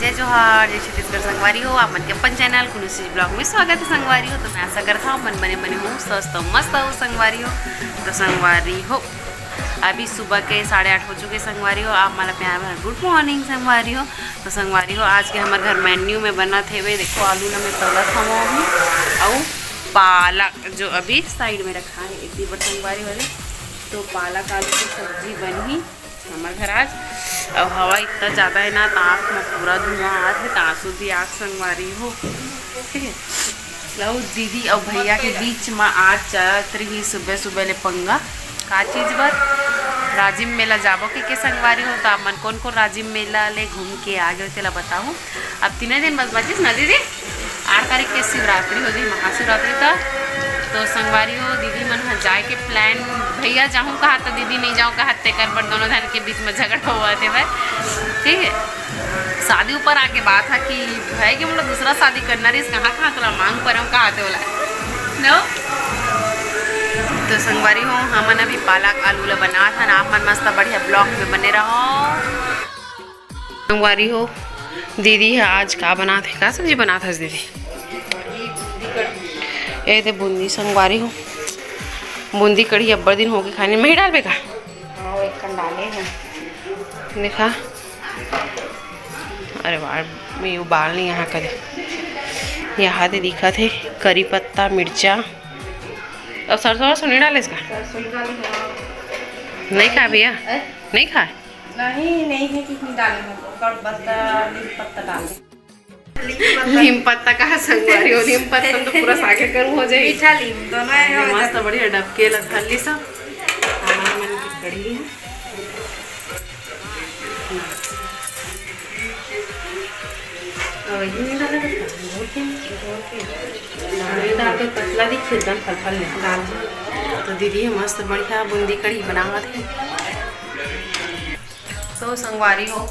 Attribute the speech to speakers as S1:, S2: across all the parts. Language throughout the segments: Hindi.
S1: जय जोहार, जय छत्तीसगढ़ संगवारी हो। आप मन के अपन चैनल कुनुसी ब्लॉग में स्वागत है संगवारी हो। तो मैं आशा करता हूँ मन बने बने हूँ, स्वस्थ हो, मस्त हो संगवारी हो। तो संगवारी हो अभी सुबह के 8:30 हो चुके संगवारी हो। आप माला प्यार भर गुड मॉर्निंग संगवारी हो। तो संगवारी हो आज के हमारे घर मेन्यू में बना थे वे देखो आलू न में तलत हम और पालक जो अभी साइड में रखा है एक दी संगवारी वाले। तो पालक आलू की सब्जी बनी हमारे घर आज। और हवा इतना ज़्यादा है ना आँख में पूरा धुआं आत है तासु भी आँख संगवारी हो। ठीक है लव दीदी और भैया के बीच में आज चलत रही सुबह सुबह ले पंगा का चीज़ बर राजिम मेला जाबो के संगवारी हो। तो आप मन कौन कौन राजिम मेला ले घूम के आ गए तेला बताऊँ। अब 3 दिन बस बचिस ना दीदी 8 तारीख के शिवरात्रि हो जाए महाशिवरात्रि तक। तो संगवारी हो दीदी मन जाए के प्लान भैया जाऊँ कहा तो दीदी नहीं जाऊँ कहा तेकर पर दोनों धन के बीच में झगड़ा हुआ थे भाई। ठीक है शादी ऊपर आके बात है कि भाई कि मतलब दूसरा शादी करना रही कहाँ थोड़ा मांग पर हम कहा बोला नो। तो संगवारी हो हमन अभी पालक आलू ला बना था ना आप मन मस्त बढ़िया ब्लॉग में बने रहो। संगवारी हो दीदी है आज का बना थे का सब्जी बना था दीदी ए थे बूंदी संगवारी हो। बूंदी कढ़ी अब्बर दिन होगी खाने में ही डालबे का डाले हैं देखा। अरे वाह मैं उबाल नहीं यहाँ करे यहाँ दे दिखा थे करी पत्ता मिर्चा और सरसों नहीं डाले इसका नहीं खा भैया नहीं खाए
S2: नहीं है कितनी डाले पत्ता डाल
S1: नीम पत्ता कहा संगवारी हो। नीम पत्ता तो पूरा सागे कर हो जाए
S2: मीठा नीम दोनों है
S1: मस्त बढ़िया डबके लखली सब हमारे मन की कड़ी है। और ये नहीं डाला डाल के पतला दिखे एकदम फल फल डाल। तो दीदी मस्त बढ़िया बूंदी कढ़ी बनावा थे। तो संगवारी हो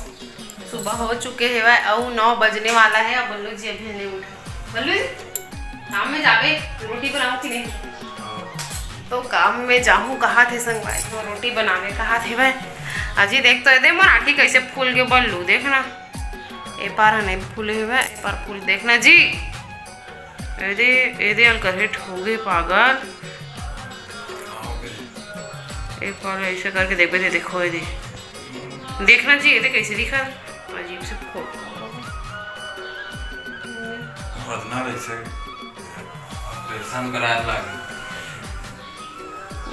S1: सुबह हो चुके हैं और 9 बजने वाला है। अब बल्लू जी अभी नहीं उठा। बल्लू काम में जावे रोटी बनाऊँ कि नहीं। तो काम में जाऊँ कहा थे संगवारी तो रोटी बनावे कहा थे भाई। अजी देख तो दे मोर आँखी कैसे फूल गए बल्लू देखना ए पार नहीं फूले हुए ए पार फूल देखना जी एदे अलकरेट हो गए पागल। एक बार ऐसे करके देखते थे देखो ये देखना जी ये कैसे दिखा अजीब से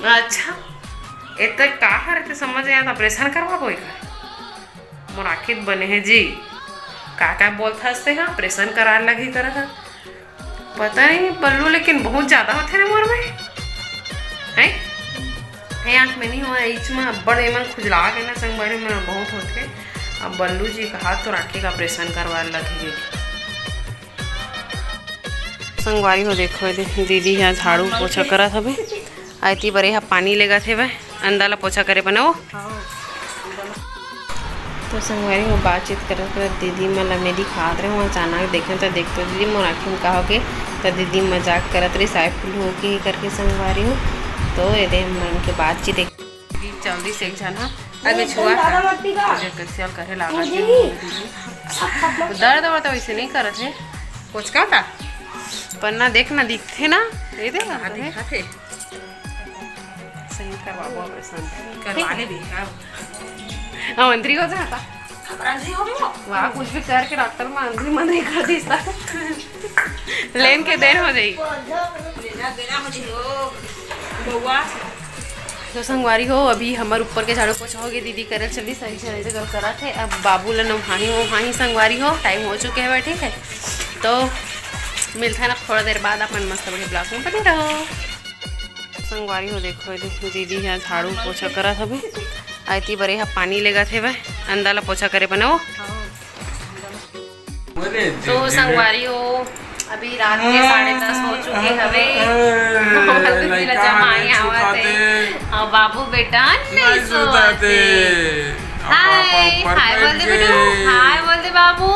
S1: अच्छा इतना कहा रहते समझ आया ऑपरेशन करवा कोई का मुराकिब बने हैं जी का बोलता हंसते का ऑपरेशन करा लगी करा था पता नहीं बल्लू लेकिन बहुत ज़्यादा होते ना मोर में है आँख में नहीं हुआ इच में बड़े मन खुजला के ना संगवारी में बहुत होते। अब बल्लू जी का हाथ तो राखी का ऑपरेशन करवा लगी संगवारी हो देखो दीदी यहाँ झाड़ू पोछा करा था भाई आती बड़े यहाँ पानी लेगा थे भाई अंदाला पोछा करे बनाओ। तो संगवारी हो बातचीत कर दीदी मतलब मेरी खाद रहे हूँ अचानक देखें तो देखते दीदी मोर आँखी में कहा के तो दीदी मजाक करत रही साइफुल हो के करके संगवारी हो। तो ये मन के बातचीत जल्दी से एक जना अभी छुआ कैसे करे लगा दर्द वर्द वैसे नहीं करत है कुछ का था पर ना देखना दिखते ना दे दे थे सही करवाबो ऑपरेशन करवाने भी हाँ अंदरी हो जाता वाह कुछ भी करके डॉक्टर में अंदरी मन नहीं कर दीसा लेन के देर हो जाएगी। तो संगवारी हो अभी हमारे ऊपर के झाड़ू पोछा हो गए दीदी करे चली सही से करा थे। अब बाबू ला नहाही संगवारी हो टाइम हो चुके हैं ठीक है। तो मिलता है ना थोड़ा देर बाद अपन मस्त बड़े ब्लॉग में बने रहो। संगवारी हो देखो दीदी यहाँ झाड़ू पोछा करा था भाई आती बड़े यहाँ पानी लेगा थे भाई अंदाला पोछा करे बनाओ। तो संगवारी हो अभी रात के 10:30 हो चुके हवे और बाबू बेटा नहीं सोते। हाय हाय बोल दे बेटू हाय बोल दे बाबू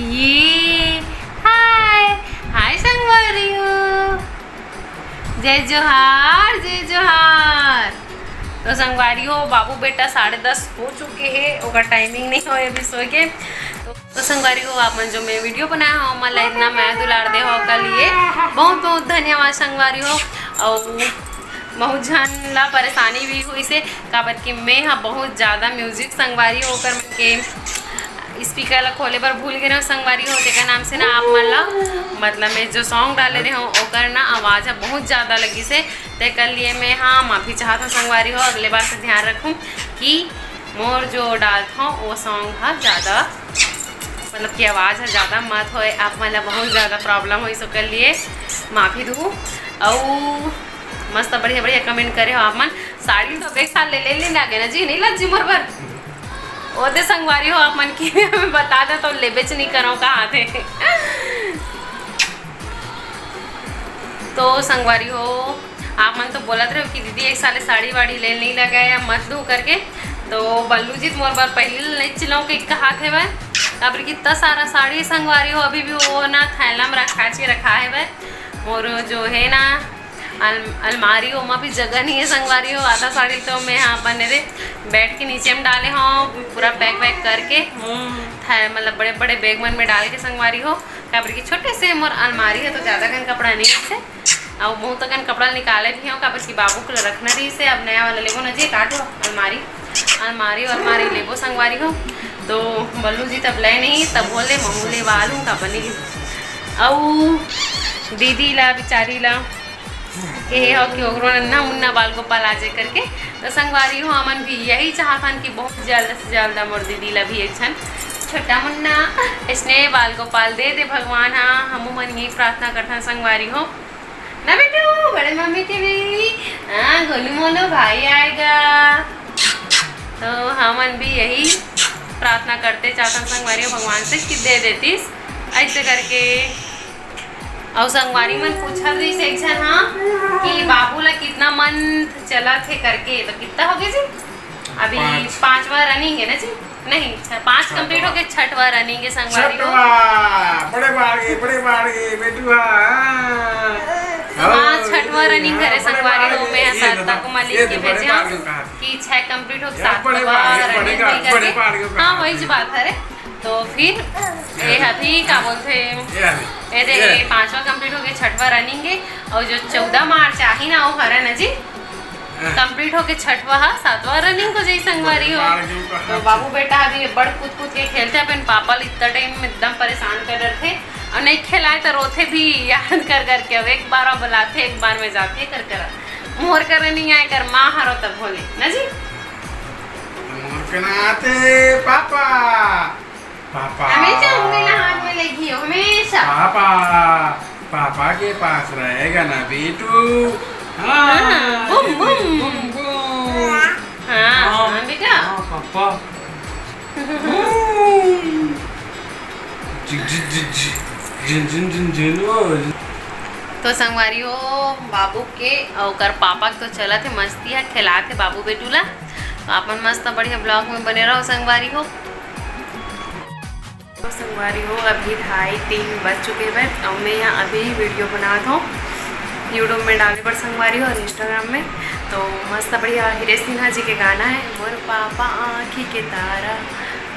S1: ये हाय हाय संगवारी हो जय जोहार जय जोहार। तो संगवारी हो बाबू बेटा 10:30 हो चुके हैं, ओका टाइमिंग नहीं हो अभी सो के। तो संगवारी हो आप जो मैं वीडियो बनाया हो मतलब इतना मैं दुलार दे हो का लिए बहुत बहुत धन्यवाद संगवारी हो। और बहुत जन ला परेशानी भी हुई से काबर कि मैं हाँ बहुत ज़्यादा म्यूजिक संगवारी होकर मन के स्पीकर ला खोले पर भूल गए संगवारी हो, तेका नाम से ना आप मन ला मतलब मैं जो सॉन्ग डाले रहे हूँ ओकर ना आवाज़ बहुत ज़्यादा लगी से ते कर लिए मैं हाँ माफ़ी चाहता हूँ संगवारी हो। अगले बार से ध्यान रखूँ कि मोर जो डालता हूँ वो सॉन्ग है ज़्यादा मतलब कि आवाज़ है ज़्यादा मत होए, आप मतलब बहुत ज़्यादा प्रॉब्लम हो, इसको कर लिए माफ़ी दूँ। और मस्त बढ़िया बढ़िया कमेंट करे हो आप मन। साड़ी तो एक साल ले गए ना जी, नहीं लग जी मोर पर ओदे संगवारी हो आप मन की हमें बता दे तो ले बेच नहीं करो कहाँ थे। तो संगवारी हो आप मन तो बोलत रहे हो कि दीदी एक साल साड़ी वाड़ी ले नहीं लगाया मत दू करके, तो बल्लू जी मोर बार पहले नहीं चिलाऊँ कि कहा थे वह अब कितना सारा साड़ी संगवारी हो अभी भी वो ना थैला में रखा है वह। और जो है ना अलमारी हो में भी जगह नहीं है संगवारी हो, आधा साड़ी तो मैं यहाँ बने रे बैठ के नीचे में डाले हूँ पूरा पैक वैक करके मतलब बड़े बड़े बैग मन में डाल के संगवारी हो। काबर की छोटे से मोर अलमारी है तो ज़्यादा कन कपड़ा नहीं है से और बहुत कन कपड़ा निकाले भी हो काबर की बाबू को रखना रही से। अब नया वाला लेबो ना जी काटो अलमारी लेबो संगवारी हो। तो बल्लू जी तब ले नहीं तब बोले महू ले वालू का बनी और दीदी ला बेचारी ला ये हो कि ओकरो नन्ना मुन्ना बाल गोपाल आ जाए करके। तो संगवारी हो अमन भी यही चाहतन कि बहुत जल्द से जल्द मोर दीदी ला भी एक छन छोटा मुन्ना स्नेह बाल गोपाल दे भगवान। हाँ हम मन यही प्रार्थना करते संगवारी हो ना बेटू बड़े मम्मी के भी हाँ गोलू मोलू भाई आएगा। तो हमन भी यही प्रार्थना करते चाहते संगवारी हो भगवान से कि दे देतीस ऐसे करके। और संगवारी मन पूछा रही से एक जन हाँ कि बाबू ला कितना मंथ चला थे करके, तो कितना हो गया जी अभी 5वां रनिंग है ना जी, नहीं 5 कंप्लीट हो गए 6वां रनिंग है संगवारी हो। बड़े बेटू हाँ 6वां रनिंग करे संगवारी हो। मैं सारता को मालिक के भेजा कि 6 कंप्लीट हो 7वां रनिंग करके। हाँ वही बात है। तो फिर ये अभी क्या बोलते ये देखिए 5वां कंप्लीट हो गया 6वां रनिंग है। और जो 14 मार्च आई ना वो हरा ना जी कंप्लीट हो गया 6वां 7वां रनिंग को जैसे संगवारी हो। तो बाबू बेटा अभी बड़ कूद के खेलते अपन पापा इतना टाइम में एकदम परेशान कर रहे थे और नहीं खिलाए तो रोते भी याद कर करके। अब एक बार बुलाते एक बार में जाते कर मोर कर रनिंग आए कर माँ हरो तब बोले ना जी
S3: पापा पापा
S1: हमेशा उंगली हाथ में लगी हो हमेशा।
S3: पापा पापा के पास रहेगा ना बेटू।
S1: बूम बूम हाँ बेटा
S3: पापा
S1: तो संगवारी हो बाबू के और पापा तो चला थे मस्ती है खिला थे बाबू बेटूला। तो अपन मस्त बढ़िया ब्लॉग में बने रहो संगवारी हो। तो संगवारी हो अभी 2:30 बज चुके हैं और मैं यहाँ अभी वीडियो बनाता हूँ यूट्यूब में डालने पर संगवारी हो और इंस्टाग्राम में। तो मस्त बढ़िया हीरे सिन्हा जी के गाना है मोर पापा आँखी के तारा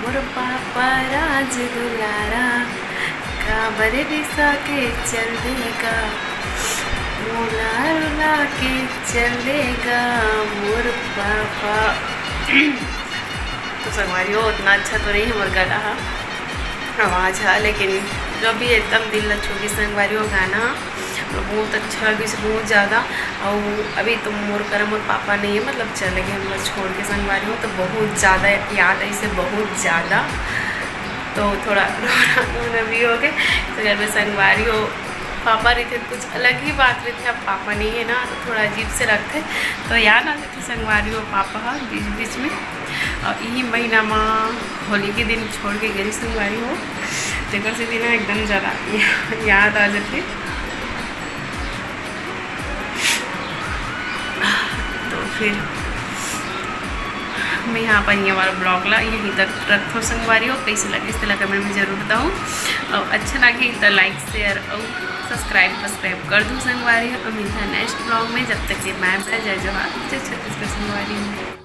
S1: मोर पापा राज दुलारा काबर दिशा के चल देगा रुला रुला के चलेगा मोर पापा। तो संगवारी हो उतना अच्छा तो नहीं है मोर गला आवाज़ है लेकिन जो भी एकदम दिल लच्छोगी संगवारी हो गाना बहुत अच्छा लगी से बहुत ज़्यादा। और अभी तो मोर कर मोर पापा नहीं है मतलब चले गए हम लोग छोड़ के संगवारी हो। तो बहुत ज़्यादा याद है इसे बहुत ज़्यादा तो थोड़ा रोना भी हो गए। तो घर में संगवारी हो पापा रहते कुछ अलग ही बात रहती है। अब पापा नहीं है ना तो थोड़ा अजीब से रखते तो याद आ जाती संगवारी हो पापा बीच बीच में। और यही महीना में होली के दिन छोड़ के गई संगवारी हो जगह से दिन एकदम ज़्यादा याद आ जाती। तो फिर मैं यहाँ पर ये हमारा ब्लॉग ला यहीं तक रखो संगवारी हो। कैसे लगे इस तरह कमेंट में ज़रूर बताऊँ और अच्छा लगे तो लाइक शेयर और सब्सक्राइब कर दूँ संगवारी हो। अब मिलता है नेक्स्ट ब्लॉग में, जब तक के बाय बाय, जय जोहार, जय छत्तीसगढ़ संगवारी हो।